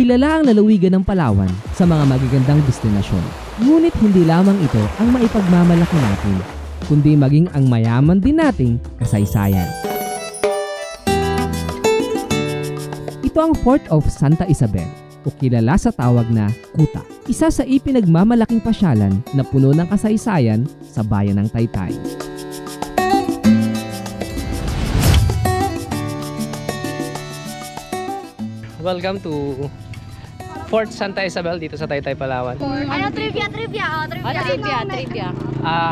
Kilala ang lalawigan ng Palawan sa mga magagandang destinasyon. Ngunit hindi lamang ito ang maipagmamalaki natin, kundi maging ang mayaman din nating kasaysayan. Ito ang Fort of Santa Isabel o kilala sa tawag na Kuta. Isa sa ipinagmamalaking pasyalan na puno ng kasaysayan sa bayan ng Taytay. Welcome to Fort Santa Isabel dito sa Taytay, Palawan. Ano, trivia. Trivia.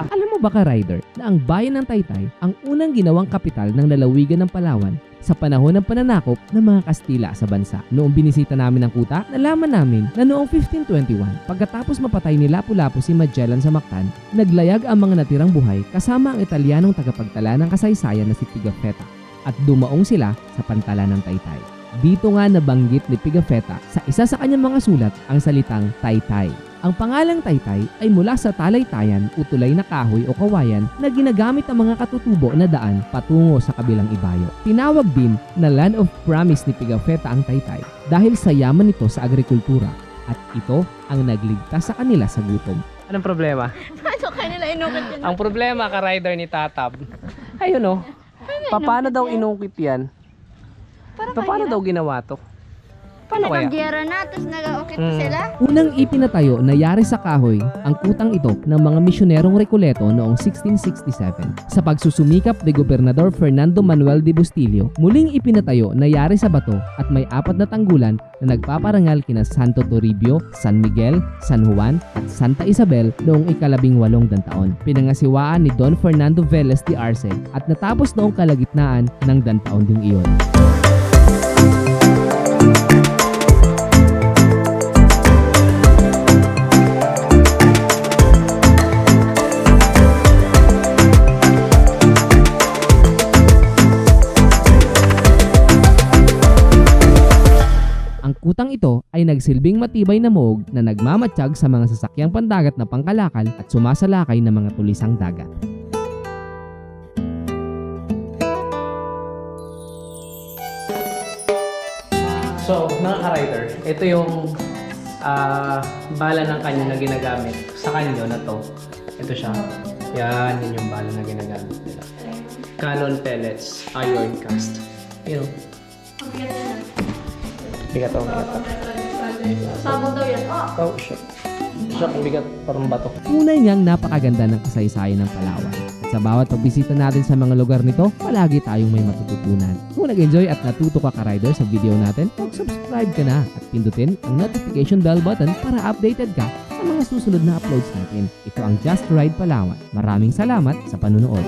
Alam mo ba ka, Rider, na ang bayan ng Taytay ang unang ginawang kapital ng lalawigan ng Palawan sa panahon ng pananakop ng mga Kastila sa bansa? Noong binisita namin ang Kuta, nalaman namin na noong 1521, pagkatapos mapatay ni Lapu-Lapu si Magellan sa Mactan, naglayag ang mga natirang buhay kasama ang Italianong tagapagtala ng kasaysayan na si Pigafetta at dumaong sila sa pantalan ng Taytay. Dito nga nabanggit ni Pigafetta sa isa sa kanyang mga sulat ang salitang Taytay. Ang pangalang Taytay ay mula sa talaytayan o tulay na kahoy o kawayan na ginagamit ang mga katutubo na daan patungo sa kabilang ibayo. Tinawag din na Land of Promise ni Pigafetta ang Taytay dahil sa yaman nito sa agrikultura at ito ang nagligtas sa kanila sa gutom. Anong problema? Paano kanila inukit yun? Ang problema ka, Rider, ni Tatab. Ayun o. Paano daw inungkit yan? Paano daw ginawa to? Paano kaya? Nag-gera na, tapos nag-ukit pa sila. Unang ipinatayo na yari sa kahoy ang kutang ito ng mga misyonerong Recoleto noong 1667. Sa pagsusumikap ni Gobernador Fernando Manuel de Bustillo, muling ipinatayo na yari sa bato at may 4 na tanggulan na nagpaparangal kina Santo Toribio, San Miguel, San Juan at Santa Isabel noong ika-18 taon. Pinangasiwaan ni Don Fernando Velez de Arce at natapos noong kalagitnaan ng dantaon ding iyon. Ang kutang ito ay nagsilbing matibay na moog na nagmamatsyag sa mga sasakyang pandagat na pangkalakal at sumasalakay ng mga tulisang dagat. So, mga ka-rider, ito yung bala ng kanyo na ginagamit sa kanyo na to. Ito siya. Yan, yun yung bala na ginagamit nila. Cannon pellets, iron cast. Yun. Bigat to, bigat to. Sabon daw yan. Oh, shit. Siya, bigat, parang bato. Tunay niyang napakaganda ng kasaysayan ng Palawan. At sa bawat pagbisita natin sa mga lugar nito, palagi tayong may matututunan. Kung nag-enjoy at natuto ka ka-rider sa video natin, mag-subscribe ka na at pindutin ang notification bell button para updated ka sa mga susunod na uploads natin. Ito ang Just Ride Palawan. Maraming salamat sa panunood.